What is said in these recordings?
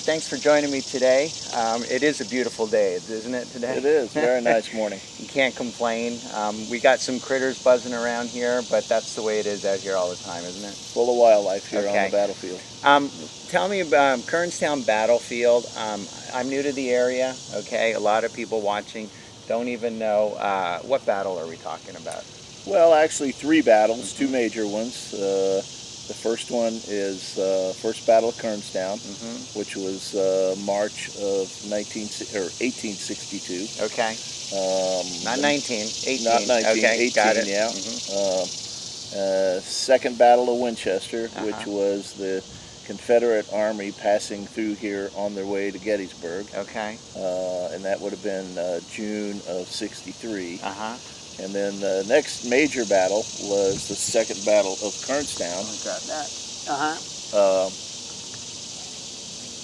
Thanks for joining me today. It is a beautiful day, isn't it, today? It is. Very nice morning. You can't complain. We got some critters buzzing around here, but that's the way it is out here all the time, isn't it? Full of wildlife here on Okay. the battlefield. Tell me about Kernstown Battlefield. I'm new to the area, okay? A lot of people watching don't even know. What battle are we talking about? Well, actually 3 battles, 2 major ones. The first one is First Battle of Kernstown, which was March of 1862. Okay. Not 19, 18. Not 19, okay, 18, got it. yeah. Second Battle of Winchester, which was the Confederate Army passing through here on their way to Gettysburg. Okay. And that would have been June of 63. Uh-huh. And then the next major battle was the Second Battle of Kernstown. Grab that. Uh-huh.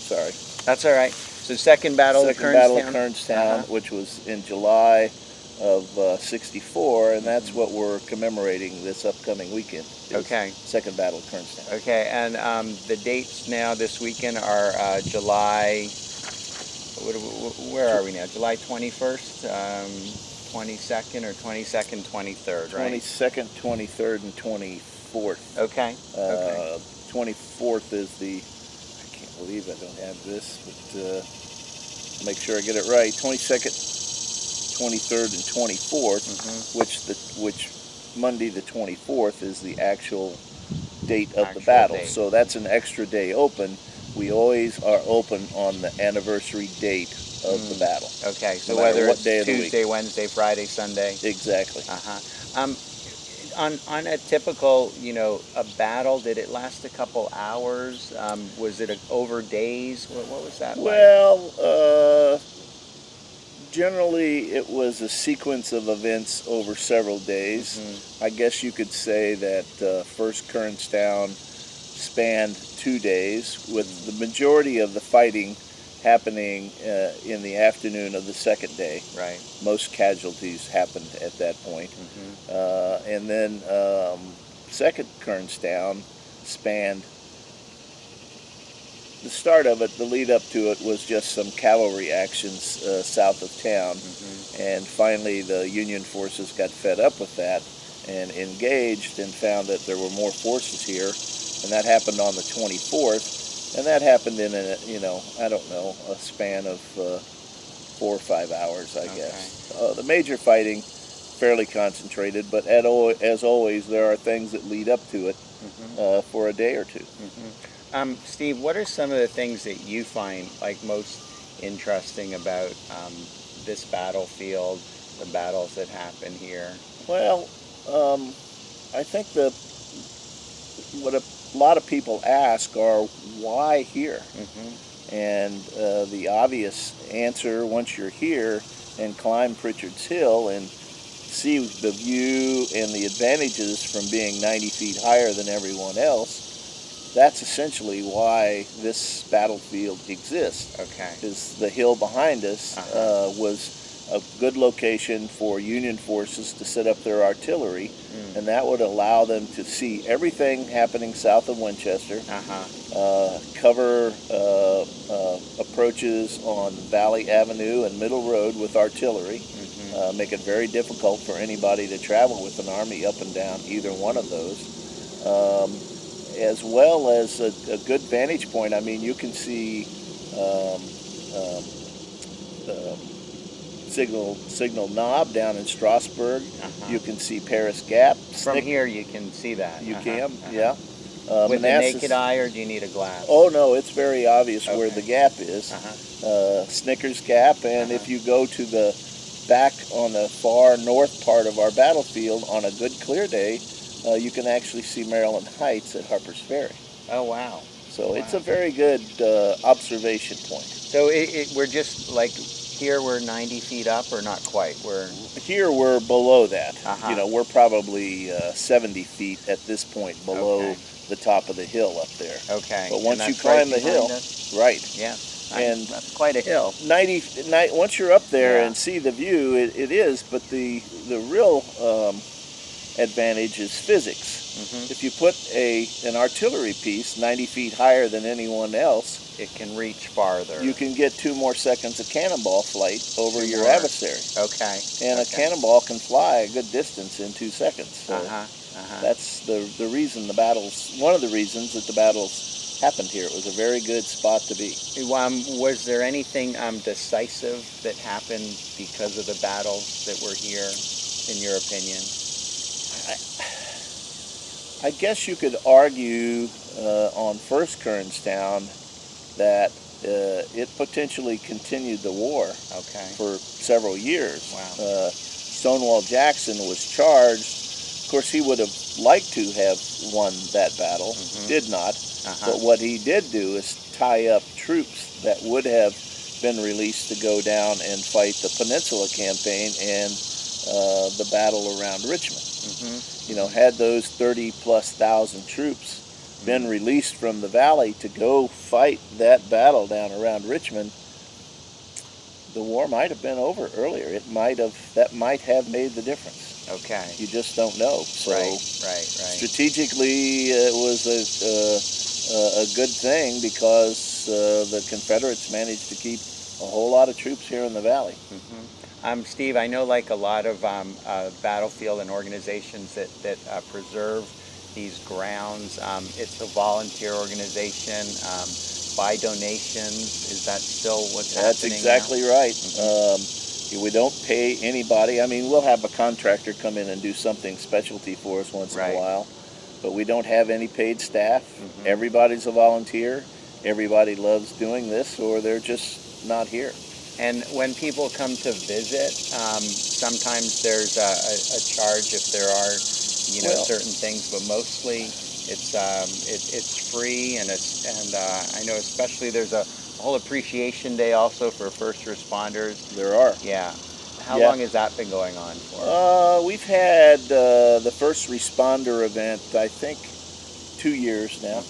Sorry. That's all right. So Second Battle of Kernstown. Battle of Kernstown, which was in July of 64, and that's what we're commemorating this upcoming weekend. Okay. Second Battle of Kernstown. Okay, and the dates now this weekend are July, where are we now? July 21st, 22nd, or 22nd, 23rd, right? 22nd, 23rd, and 24th. Okay. Okay. 24th is I can't believe I don't have this, but make sure I get it right. 22nd, 23rd, and 24th, which Monday the 24th is the actual date of the battle. Date. So that's an extra day open. We always are open on the anniversary date of the battle. Okay, so no whether what it's day of the Tuesday, week. Wednesday, Friday, Sunday. Exactly. On a typical, a battle, did it last a couple hours? Was it over days? What was that like? Well, generally it was a sequence of events over several days. I guess you could say that First Kernstown spanned 2 days, with the majority of the fighting happening in the afternoon of the second day. Right. Most casualties happened at that point. And then Second Kernstown spanned, the start of it, the lead up to it was just some cavalry actions south of town. And finally the Union forces got fed up with that and engaged and found that there were more forces here. And that happened on the 24th. And that happened in a span of 4 or 5 hours, I guess. The major fighting, fairly concentrated, but as always, there are things that lead up to it for a day or two. Steve, what are some of the things that you find most interesting about this battlefield, the battles that happen here? Well, I think what a lot of people ask are, why here? And the obvious answer, once you're here and climb Prichard's Hill and see the view and the advantages from being 90 feet higher than everyone else, that's essentially why this battlefield exists. Okay. Because the hill behind us was a good location for Union forces to set up their artillery, and that would allow them to see everything happening south of Winchester, cover approaches on Valley Avenue and Middle Road with artillery, make it very difficult for anybody to travel with an army up and down either one of those, as well as a good vantage point. I mean, you can see Signal Knob down in Strasburg. You can see Paris Gap. From here you can see that. You can, yeah. With the naked eye, or do you need a glass? Oh no, it's very obvious where the gap is. Snickers Gap, and if you go to the back on the far north part of our battlefield on a good clear day, you can actually see Maryland Heights at Harper's Ferry. Oh wow. So it's a very good observation point. So we're just here we're 90 feet up, or not quite? Here we're below that. We're probably 70 feet at this point below the top of the hill up there. Okay. But once you climb the hill, right? Yeah. And that's quite a hill. Once you're up there and see the view, it is. But the real advantage is physics. If you put an artillery piece 90 feet higher than anyone else, it can reach farther. You can get 2 more seconds of cannonball flight over 2 your more. adversary. Okay. And okay. a cannonball can fly a good distance in 2 seconds. So that's the reason the battles, one of the reasons that the battles happened here. It was a very good spot to be. Was there anything decisive that happened because of the battles that were here, in your opinion? I guess you could argue on First Kernstown that it potentially continued the war for several years. Wow. Stonewall Jackson was charged. Of course, he would have liked to have won that battle, did not. But what he did do is tie up troops that would have been released to go down and fight the Peninsula Campaign and the battle around Richmond. You know, had those 30,000+ troops been released from the valley to go fight that battle down around Richmond, the war might have been over earlier. That might have made the difference. Okay. You just don't know. So right. strategically, it was a good thing because the Confederates managed to keep a whole lot of troops here in the valley. Steve, I know like a lot of battlefield and organizations that preserve these grounds. It's a volunteer organization. By donations, is that still what's happening? That's exactly right. We don't pay anybody. I mean, we'll have a contractor come in and do something specialty for us once in a while, but we don't have any paid staff. Everybody's a volunteer. Everybody loves doing this, or they're just not here. And when people come to visit, sometimes there's a charge if there are, certain things, but mostly it's free, and I know especially there's a whole appreciation day also for first responders. There are. Yeah. How long has that been going on for? We've had the first responder event, I think, 2 years now.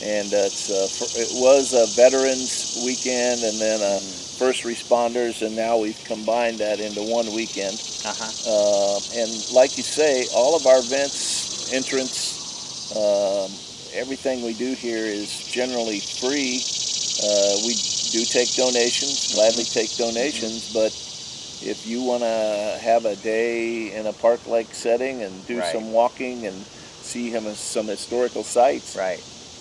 And it was a Veterans Weekend and then a First Responders, and now we've combined that into one weekend. And like you say, all of our events, entrance, everything we do here is generally free. We do take donations, gladly take donations, but if you want to have a day in a park-like setting and do some walking and see some historical sites,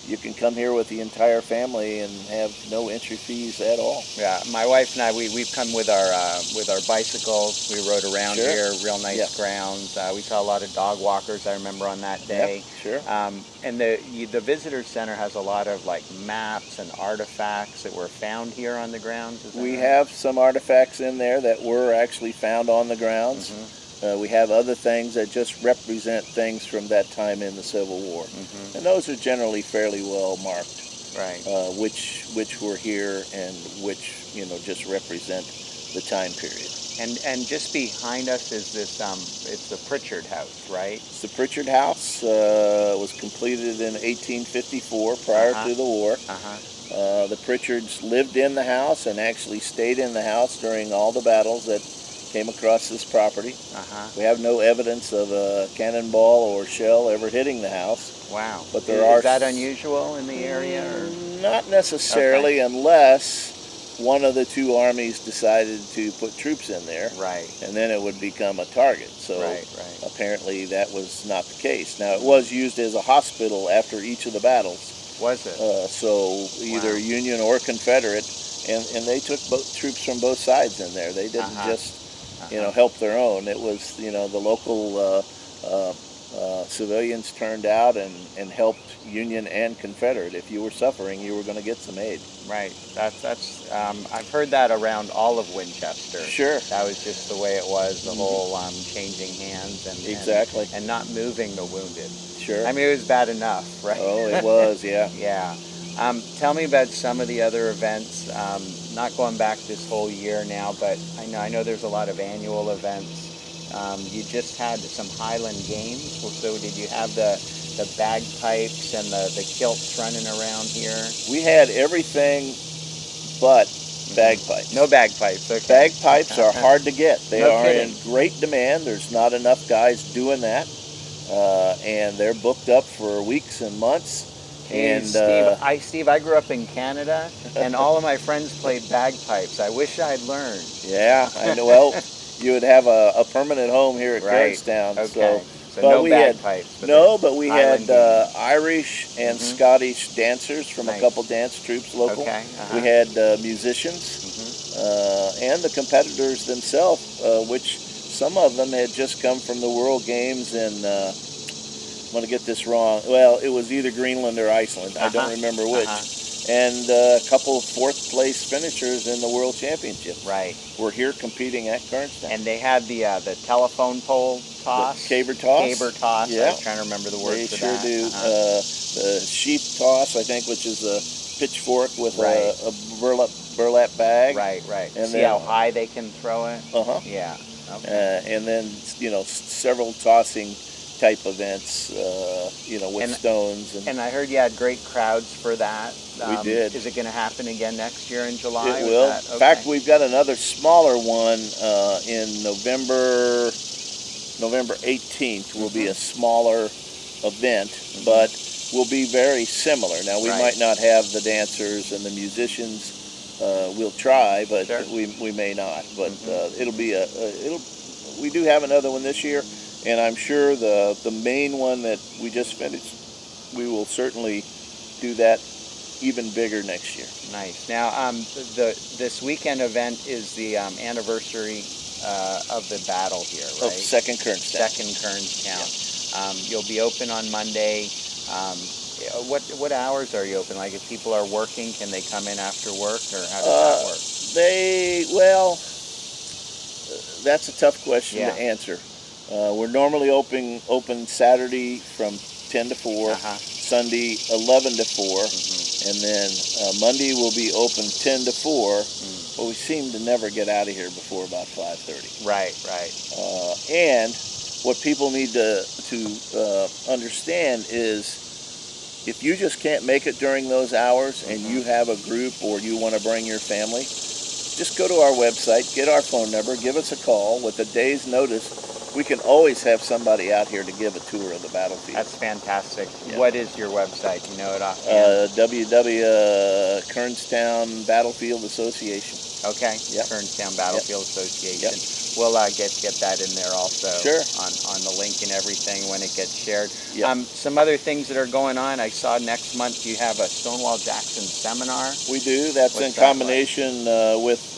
you can come here with the entire family and have no entry fees at all. Yeah, my wife and I, we've come with our bicycles. We rode around here, real nice grounds. We saw a lot of dog walkers, I remember, on that day. And the visitor center has a lot of like maps and artifacts that were found here on the grounds. We have some artifacts in there that were actually found on the grounds. We have other things that just represent things from that time in the Civil War. And those are generally fairly well marked. Which were here and which, just represent the time period. And just behind us is this, it's the Prichard House, right? It's the Prichard House. Was completed in 1854, prior to the war. The Pritchards lived in the house and actually stayed in the house during all the battles that came across this property. We have no evidence of a cannonball or shell ever hitting the house. Wow. But is that unusual in the area? Or? Not necessarily, unless one of the two armies decided to put troops in there. And then it would become a target. So apparently that was not the case. Now, it was used as a hospital after each of the battles. Was it? So either Union or Confederate, and they took troops from both sides in there. They didn't just help their own. It was, the local civilians turned out and helped Union and Confederate. If you were suffering, you were going to get some aid. That's I've heard that around all of Winchester. That was just the way it was, the whole changing hands and not moving the wounded. I mean, it was bad enough, right? Oh, it was, yeah. Tell me about some of the other events. Not going back this whole year now, but I know there's a lot of annual events. You just had some Highland games. So did you have the bagpipes and the kilts running around here? We had everything but bagpipes. No bagpipes. Okay. Bagpipes are hard to get. They are in great demand. There's not enough guys doing that, and they're booked up for weeks and months. And Steve, I grew up in Canada, and all of my friends played bagpipes. I wish I'd learned. yeah, I know. Well, you would have a permanent home here at Right. Kernstown. Okay. So but no we bagpipes. but we had island games. Irish and Mhm. Scottish dancers from Nice. a couple dance troops local. Okay. We had musicians and the competitors themselves, which some of them had just come from the World Games in, I'm going to get this wrong, well, it was either Greenland or Iceland. I don't remember which. And a couple of fourth place finishers in the World Championship. Right. Were here competing at Kernstown. And they had the telephone pole toss. The caber toss. Caber toss. Yeah. I was trying to remember the word They for sure that. do. The sheath toss, I think, which is a pitchfork with Right. a burlap bag. Right. And see then, how high they can throw it? Yeah. Okay. And then, several tossing type events, with stones. And I heard you had great crowds for that. We did. Is it going to happen again next year in July? It will. In fact, we've got another smaller one in November 18th will be a smaller event, but will be very similar. Now, we might not have the dancers and the musicians. We'll try, but we may not. But it'll be we do have another one this year, and I'm sure the main one that we just finished, we will certainly do that even bigger next year. Nice. Now, this weekend event is the anniversary of the battle here, right? Of Second Kernstown. Second Kernstown. You'll be open on Monday. What hours are you open? Like, if people are working, can they come in after work, or how does that work? That's a tough question to answer. We're normally open Saturday from 10 to 4, Sunday 11 to 4, and then Monday will be open 10 to 4, but we seem to never get out of here before about 5:30. Right. And what people need to understand is, if you just can't make it during those hours and you have a group or you want to bring your family, just go to our website, get our phone number, give us a call. With a day's notice, we can always have somebody out here to give a tour of the battlefield. That's fantastic. Yeah. What is your website? You know it offhand? Kernstown Battlefield Association. Okay. Yep. Kernstown Battlefield Association. Yep. We'll get that in there also. Sure. On the link and everything when it gets shared. Yep. Some other things that are going on. I saw next month you have a Stonewall Jackson seminar. We do. That's in combination with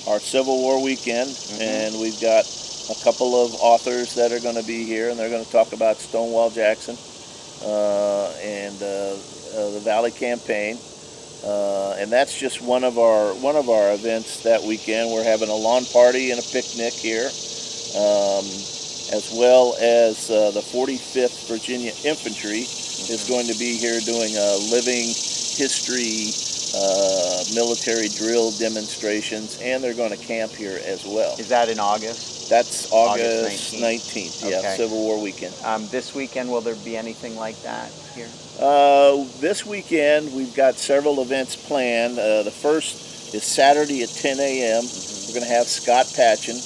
our Civil War weekend, and we've got a couple of authors that are going to be here, and they're going to talk about Stonewall Jackson and the Valley Campaign. And that's just one of our events that weekend. We're having a lawn party and a picnic here, as well as the 45th Virginia Infantry is going to be here doing a living history military drill demonstrations, and they're going to camp here as well. Is that in August? That's August 19th. Okay. Yeah, Civil War weekend. This weekend, will there be anything like that here? This weekend, we've got several events planned. The first is Saturday at 10 a.m. We're going to have Scott Patchen,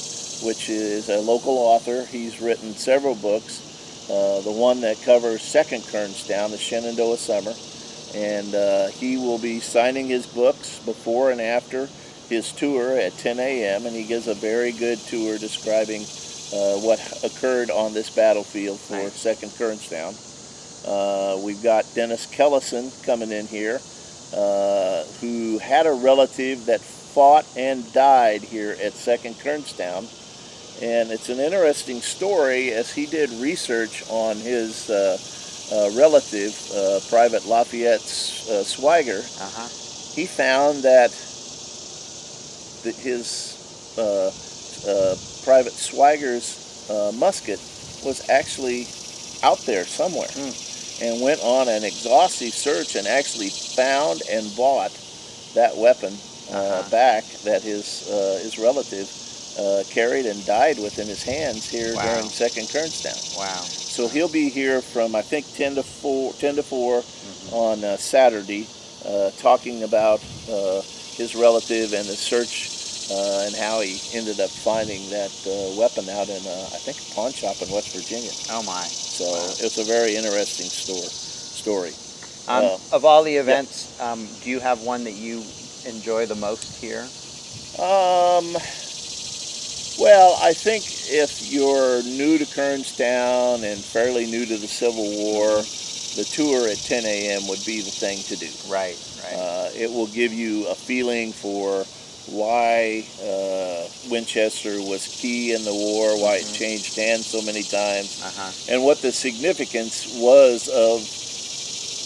which is a local author. He's written several books. The one that covers Second Kernstown, the Shenandoah Summer. And he will be signing his books before and after his tour at 10 a.m. And he gives a very good tour describing what occurred on this battlefield for Second Kernstown. We've got Dennis Kellison coming in here, who had a relative that fought and died here at Second Kernstown. And it's an interesting story, as he did research on his relative, Private Lafayette Swiger. He found that his Private Swiger's musket was actually out there somewhere, and went on an exhaustive search and actually found and bought that weapon back that his relative carried and died with in his hands here during Second Kernstown. Wow. So he'll be here from, I think, 10 to 4 on Saturday, talking about his relative and the search and how he ended up finding that weapon out in, I think, a pawn shop in West Virginia. Oh, my. So it's a very interesting story. Of all the events, do you have one that you enjoy the most here? Um, well, I think if you're new to Kernstown and fairly new to the Civil War, the tour at 10 a.m. would be the thing to do. Right, right. It will give you a feeling for why Winchester was key in the war, why it changed hands so many times, and what the significance was of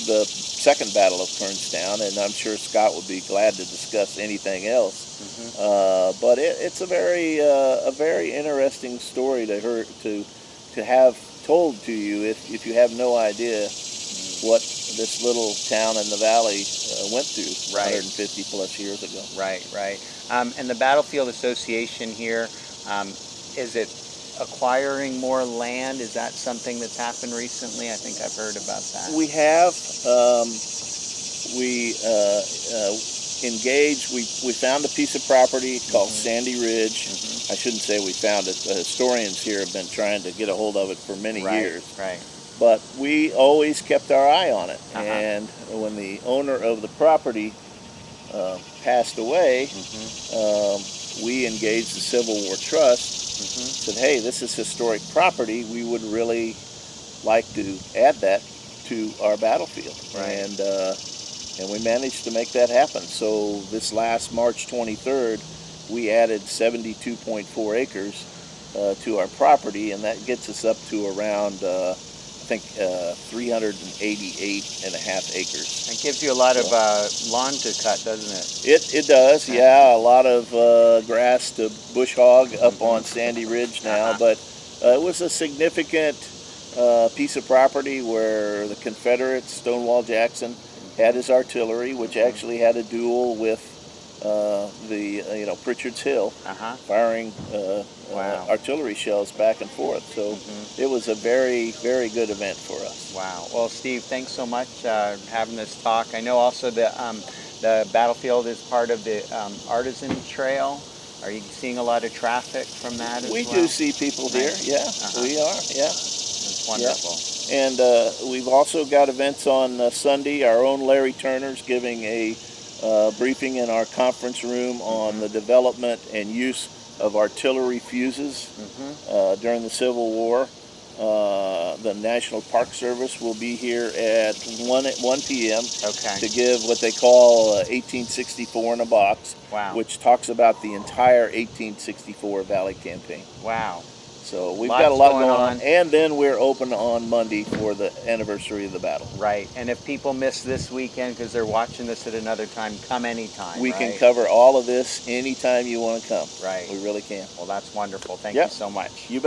the Second Battle of Kernstown. And I'm sure Scott would be glad to discuss anything else. But it's a very interesting story to have told to you if you have no idea what this little town in the valley went through 150 plus years ago. Right, right. And the Battlefield Association here, is it acquiring more land? Is that something that's happened recently? I think I've heard about that. We have. We engaged. We found a piece of property called Sandy Ridge. I shouldn't say we found it. The historians here have been trying to get a hold of it for many years. Right. But we always kept our eye on it. And when the owner of the property passed away, we engaged the Civil War Trust. Said, hey, this is historic property. We would really like to add that to our battlefield. And we managed to make that happen. So this last March 23rd, we added 72.4 acres to our property, and that gets us up to around 388 and a half acres. It gives you a lot of lawn to cut, doesn't it? It does, yeah. A lot of grass to bush hog up on Sandy Ridge now, but it was a significant piece of property where the Confederates, Stonewall Jackson, had his artillery, which actually had a duel with Prichard's Hill, firing artillery shells back and forth. So it was a very, very good event for us. Wow. Well, Steve, thanks so much having this talk. I know also that the battlefield is part of the Artisan Trail. Are you seeing a lot of traffic from that as well? We do see people here, yeah. We are, yeah. That's wonderful. Yeah. And we've also got events on Sunday. Our own Larry Turner's giving a briefing in our conference room on the development and use of artillery fuses during the Civil War. The National Park Service will be here at 1 p.m. to give what they call 1864 in a box, which talks about the entire 1864 Valley Campaign. Wow. So we've got a lot going on. And then we're open on Monday for the anniversary of the battle. Right. And if people miss this weekend because they're watching this at another time, come anytime. We can cover all of this anytime you want to come. Right. We really can. Well, that's wonderful. Thank you so much. You bet.